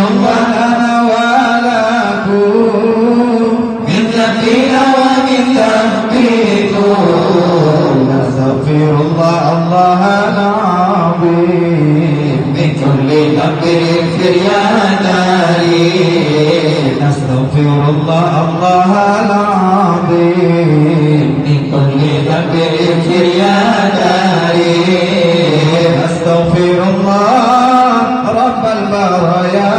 الله لنا ولكم من ذنبنا ومن ذنبكم. نستغفر الله الله العظيم من كل ذنب اغفر يا كريم. نستغفر الله الله العظيم من كل ذنب اغفر يا كريم. نستغفر الله رب البرايا.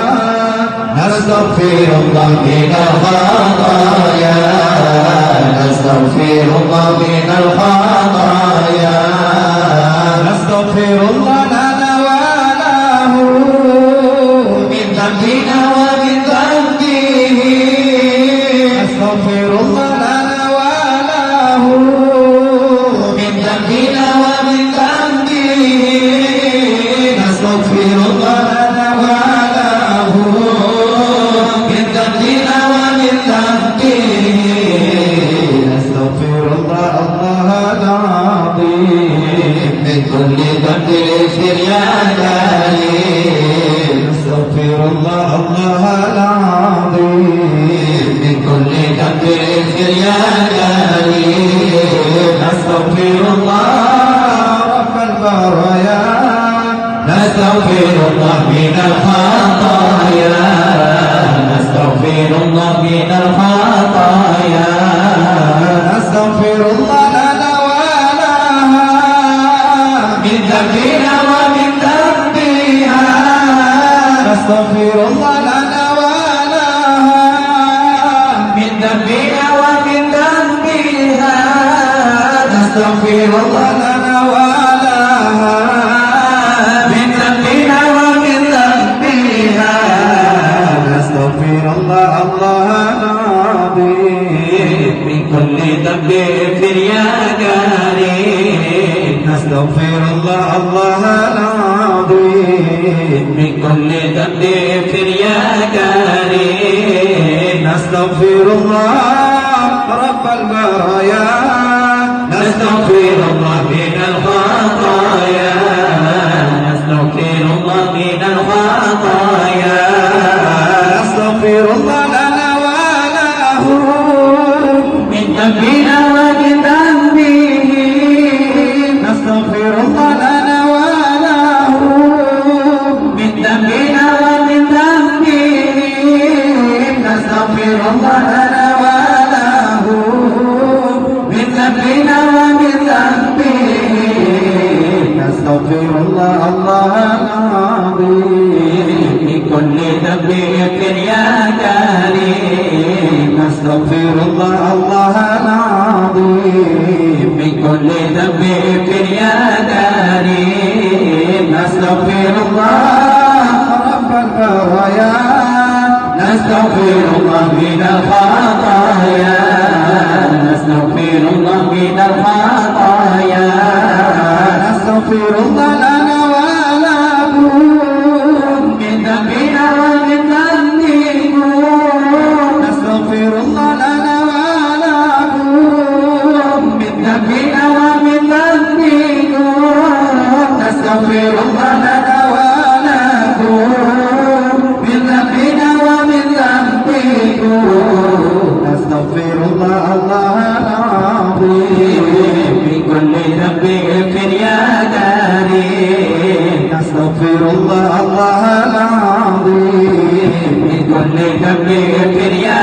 نستغفر الله من الخطايا. نستغفر الله من الخطايا. نستغفر الله لنا وله من ذنبنا ومن ذنبه. نستغفر الله لنا وله من ذنبنا ومن ذنبه. نستغفر الله لنا وله من ذنبنا ومن ذنبه. نستغفر الله الله العظيم من كل ذنب اغفر يا كريم. نستغفر الله الله العظيم من كل ذنب اغفر يا كريم. نستغفر الله رب البرايا. نستغفر الله من الخطايا. نستغفر الله من الخطايا. نستغفر الله لنا ولها من ذنبنا ومن ذنبها. نستغفر الله لنا ولها من ذنبنا ومن ذنبها. نستغفر الله لنا ولها من ذنبنا ومن ذنبها. نستغفر الله الله العظيم من كل ذنب اغفر يا كريم. نستغفر الله الله العظيم من كل ذنب اغفر يا كريم. نستغفر الله رب البرايا. نستغفر الله من الخطايا. نستغفر الله من الخطايا. نستغفر الله لنا وله من ذنبنا ومن ذنبه. نستغفر الله لنا وله من ذنبنا ومن ذنبه. نستغفر الله لنا وله من ذنبنا ومن ذنبه. نستغفر الله الله العظيم من كل ذنب اغفر يا كريم. نستغفر الله الله العظيم من كل ذنب اغفر يا كريم. نستغفر الله رب البرايا. نستغفر الله من الخطايا. نستغفر الله من الخطايا. نستغفر الله لنا ولكم من ذنبنا ومن ذنبكم. نستغفر الله لنا ولكم من ذنبنا ومن ذنبكم. نستغفر الله لنا ولكم من ذنبنا ومن ذنبكم. نستغفر الله الله العظيم من كل ذنب اغفر يا كريم. نستغفر الله الله العظيم من كل ذنب اغفر يا